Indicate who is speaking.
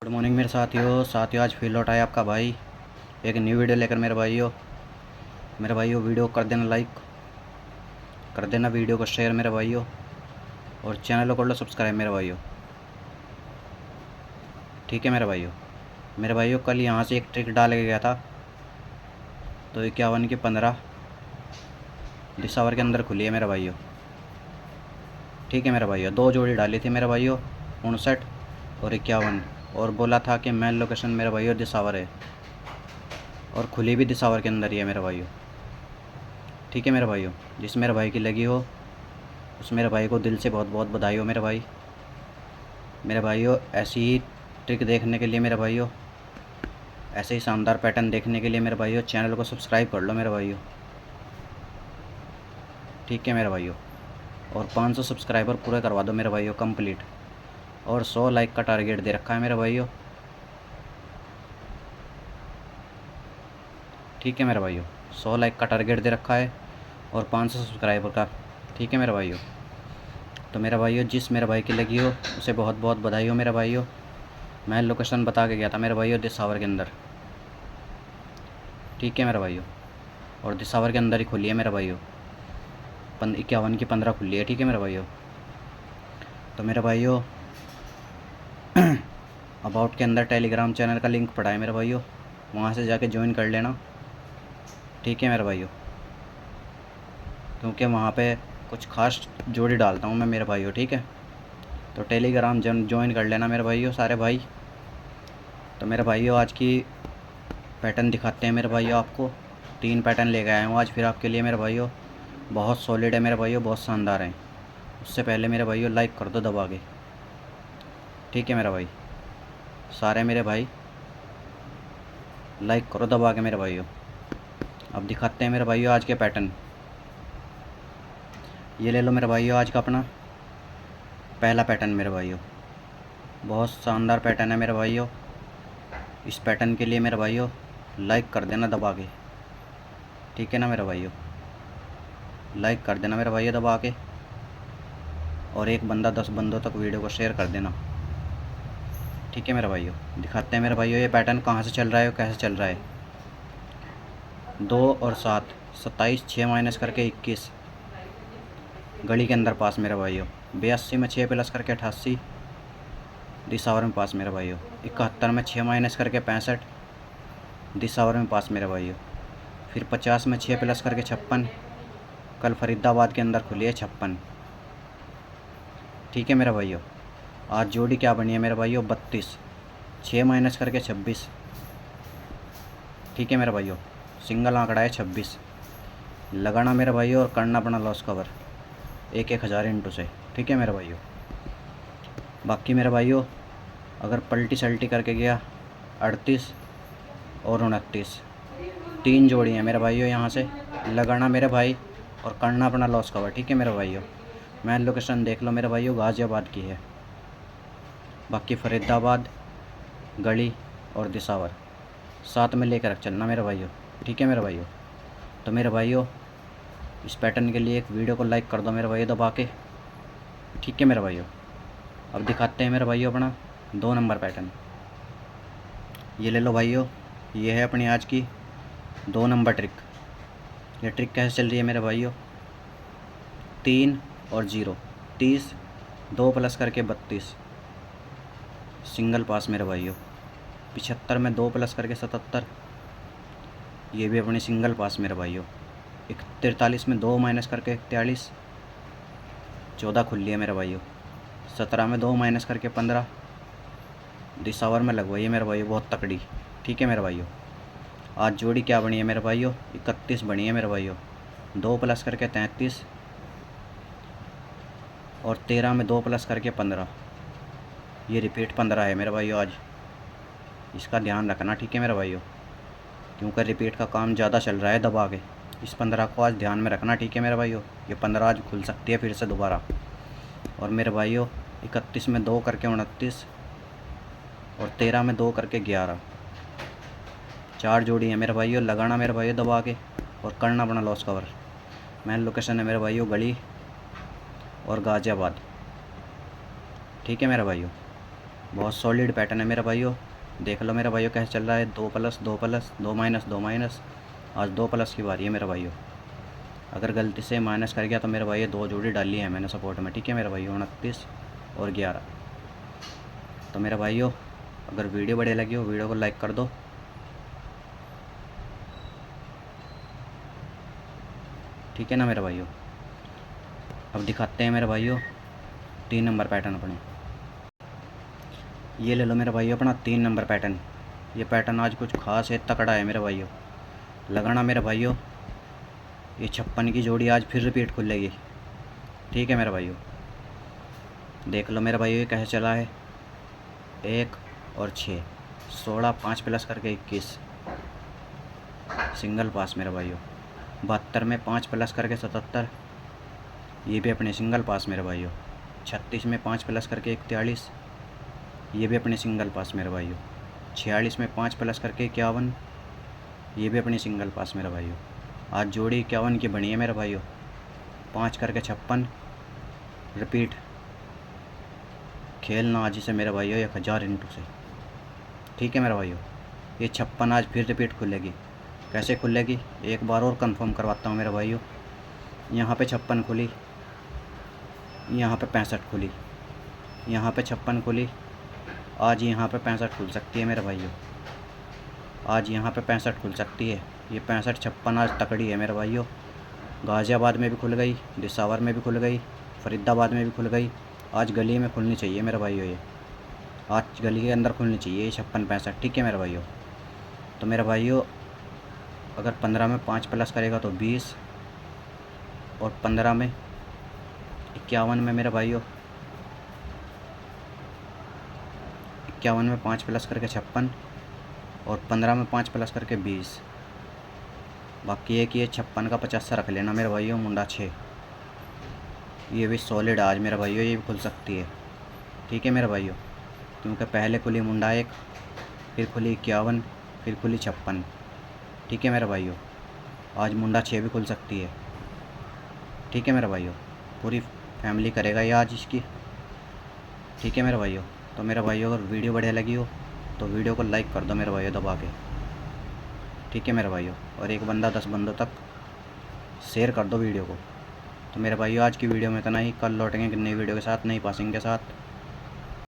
Speaker 1: Good morning मेरे साथियों आज फिर लौट आया आपका भाई एक न्यू वीडियो लेकर। मेरे भाइयों वीडियो कर देना लाइक, कर देना वीडियो को शेयर मेरे भाइयों, और चैनल को कर लो सब्सक्राइब मेरे भाइयों। ठीक है मेरे भाइयों कल यहाँ से एक ट्रिक डाल के गया था, तो 51 की 15 दिसंबर के अंदर खुली है मेरे भाइयों। ठीक है मेरे भाइयों, दो जोड़ी डाली थी मेरे भाइयों, 59 और 51, और बोला था कि मेन लोकेशन मेरे भाइयों दिसावर है, और खुली भी दिसावर के अंदर ही है मेरे भाइयों। ठीक है मेरे भाइयों, जिस मेरे भाई की लगी हो उस मेरे भाई को दिल से बहुत बहुत बधाई हो मेरे भाइयों। ऐसी ही ट्रिक देखने के लिए मेरे भाइयों, ऐसे ही शानदार पैटर्न देखने के लिए मेरे भाइयों चैनल को सब्सक्राइब कर लो मेरे भाइयों। ठीक है मेरे भाइयों, और 500 सब्सक्राइबर पूरे करवा दो मेरे भाइयों कंप्लीट, और 100 लाइक का टारगेट दे रखा है मेरे भाइयों। ठीक है मेरे भाइयों, 100 लाइक का टारगेट दे रखा है और 500 सब्सक्राइबर का। ठीक है मेरे भाइयों, तो मेरे भाइयों जिस मेरे भाई की लगी हो उसे बहुत बहुत बधाई हो मेरे भाइयों। मैं लोकेशन बता के गया था मेरे भाइयों दिसावर के अंदर। ठीक है मेरे भाइयों, और दिसावर के अंदर ही खुली है मेरे भाइयों, 51 की 15 खुली है। ठीक है मेरे भाइयों, तो मेरे भाइयों अबाउट के अंदर टेलीग्राम चैनल का लिंक पड़ा है मेरे भाइयों, वहाँ से जाके ज्वाइन कर लेना। ठीक है मेरे भाइयों, क्योंकि वहाँ पे कुछ खास जोड़ी डालता हूँ मैं मेरे भाइयों। ठीक है, तो टेलीग्राम ज्वाइन कर लेना मेरे भाइयों सारे भाई। तो मेरे भाइयों आज की पैटर्न दिखाते हैं मेरे भाइयों आपको। 3 पैटर्न लेकर आया हूँ आज फिर आपके लिए मेरे भाइयों। बहुत सॉलिड है मेरे भाइयों, बहुत शानदार हैं। उससे पहले मेरे भाइयों लाइक कर दो दबा के। ठीक है मेरा भाई, सारे मेरे भाई लाइक करो दबा के मेरे भाइयों। अब दिखाते हैं मेरे भाइयों आज के पैटर्न। ये ले लो मेरे भाइयों आज का अपना पहला पैटर्न मेरे भाइयों। बहुत शानदार पैटर्न है मेरे भाइयों। इस पैटर्न के लिए मेरे भाइयों लाइक कर देना दबा के। ठीक है ना मेरे भाइयों, लाइक कर देना मेरे भाइयों दबा के, और एक बंदा 10 बंदों तक वीडियो को शेयर कर देना। ठीक है मेरे भाइयों, दिखाते हैं मेरे भाइयों ये पैटर्न कहाँ से चल रहा है और कैसे चल रहा है। 2 और 7 27, 6 माइनस करके 21 गली के अंदर पास मेरे भाइयों। 82 में 6 प्लस करके 88 दिसावर में पास मेरे भाइयों। 71 में 6 माइनस करके 65 दिसावर में पास मेरे भाइयों। फिर 50 में 6 प्लस करके 56 कल फरीदाबाद के अंदर खुली है 56। ठीक है मेरे भाइयों, आज जोड़ी क्या बनी है मेरे भाइयों 32, 6 माइनस करके 26। ठीक है मेरे भाइयों, सिंगल आंकड़ा है 26। लगाना मेरे भाइयों और करना अपना लॉस कवर 1,000 इंटू से। ठीक है मेरे भाइयों, बाकी मेरे भाइयों अगर पलटी सल्टी करके गया 38 और 29, 3 जोड़ी हैं मेरे भाइयों। यहाँ से लगाना मेरे भाई और करना अपना लॉस कवर। ठीक है मेरे भाइयों, मैन लोकेशन देख लो मेरे भाइयों गाज़ियाबाद की है, बाकी फरीदाबाद, गढ़ी और दिसावर साथ में लेकर चलना मेरे भाइयों। ठीक है मेरे भाइयों, तो मेरे भाइयों इस पैटर्न के लिए एक वीडियो को लाइक कर दो मेरे भाइयों दबा के। ठीक है मेरे भाइयों, अब दिखाते हैं मेरे भाइयों अपना 2 नंबर पैटर्न। ये ले लो भाइयों, ये है अपनी आज की 2 नंबर ट्रिक। ये ट्रिक कैसे चल रही है मेरे भाइयों, 3 और 0 30, 2 प्लस करके 32 सिंगल पास मेरे भाइयों। 75 में 2 प्लस करके 77, ये भी अपनी सिंगल पास मेरे भाइयों। 43 में 2 माइनस करके 43 14 खुली है मेरे भाइयों। 17 में 2 माइनस करके 15 दिसावर में लगवाई है मेरे भाइयों बहुत तकड़ी। ठीक है मेरे भाइयों, आज जोड़ी क्या बनी है मेरे भाइयों 31 बनी है मेरे भाइयों। 2 प्लस करके 33 और 13 में 2 प्लस करके 15, ये रिपीट 15 है मेरे भाइयों आज, इसका ध्यान रखना। ठीक है मेरे भाइयों, क्योंकि रिपीट का काम ज़्यादा चल रहा है दबा के, इस 15 को आज ध्यान में रखना। ठीक है मेरे भाइयों, ये 15 आज खुल सकती है फिर से दोबारा। और मेरे भाइयों 31 में 2 करके 29 और 13 में 2 करके 11, 4 जोड़ी है मेरे भाइयों। लगाना मेरे भाइयों दबा के और करना अपना लॉस कवर। मैन लोकेशन है मेरे भाइयों गढ़ी और गाज़ियाबाद। ठीक है मेरे भाइयों, बहुत सॉलिड पैटर्न है मेरे भाइयों। देख लो मेरे भाइयों कैसे चल रहा है, 2 प्लस 2 प्लस 2 माइनस 2 माइनस। आज 2 प्लस की बारी है मेरे भाइयों। अगर गलती से माइनस कर गया तो मेरे भाई 2 जोड़ी डाली है मैंने सपोर्ट में, ठीक है मेरे भाइयों, 29 और 11। तो मेरे भाइयों अगर वीडियो बढ़िया लगी हो वीडियो को लाइक कर दो, ठीक है ना मेरे भाइयों। अब दिखाते हैं मेरे भाइयों 3 नंबर पैटर्न अपने। ये ले लो मेरे भाइयों अपना 3 नंबर पैटर्न। ये पैटर्न आज कुछ खास है, तकड़ा है मेरे भाइयों। लगाना मेरे भाइयों, ये 56 की जोड़ी आज फिर रिपीट खुलेगी, ठीक है मेरे भाइयों। देख लो मेरे भाइयों ये कैसे चला है, 1 और 6, 16, 5 प्लस करके 21 सिंगल पास मेरे भाइयों। 72 में 5 प्लस करके 77, ये भी अपने सिंगल पास मेरे भाइयों। 36 में 5 प्लस करके 41, ये भी अपने सिंगल पास मेरे भाइयों। 46 में 5 प्लस करके 51, ये भी अपनी सिंगल पास मेरे भाइयों। आज जोड़ी 51 की बनी है मेरे भाइयों। 5 करके 56 रिपीट खेलना आज से मेरे भाइयों 1000 इंटू से, ठीक है मेरे भाइयों। ये 56 आज फिर रिपीट खुलेगी। कैसे खुलेगी एक बार और कंफर्म करवाता हूँ मेरे भाइयों। यहाँ पे 56 खुली, यहाँ पे 65 खुली, यहाँ पे 56 खुली। आज यहाँ पे 65 खुल सकती है मेरे भाइयों। आज यहाँ पे 65 खुल सकती है। ये 65 56 आज तकड़ी है मेरे भाइयों। गाज़ियाबाद में भी खुल गई, दिसावर में भी खुल गई, फरीदाबाद में भी खुल गई। आज गली में खुलनी चाहिए मेरे भाइयों। ये आज गली के अंदर खुलनी चाहिए ये 56 65, ठीक है मेरे भाइयों। तो मेरे भाइयों अगर 15 में 5 प्लस करेगा तो 20, और 15 में 51 में मेरे भाइयों 51 में 5 प्लस करके 56, और 15 में 5 प्लस करके 20। बाकी है कि ये 56 का 50 रख लेना मेरे भाइयों। मुंडा 6 ये भी सॉलिड आज मेरे भाइयों, ये भी खुल सकती है, ठीक है मेरे भाइयों। क्योंकि पहले खुली मुंडा 1, फिर खुली 51, फिर खुली 56, ठीक है मेरे भाइयों। आज मुंडा 6 भी खुल सकती है, ठीक है मेरे भाइयों। पूरी फैमिली करेगा ये आज इसकी, ठीक है मेरे भाइयों। तो मेरे भाइयों अगर वीडियो बढ़िया लगी हो तो वीडियो को लाइक कर दो मेरे भाइयों दबा के, ठीक है मेरे भाइयों। और एक बंदा 10 बंदों तक शेयर कर दो वीडियो को। तो मेरे भाइयों आज की वीडियो में इतना ही। कल लौटेंगे नई वीडियो के साथ, नई पासिंग के साथ।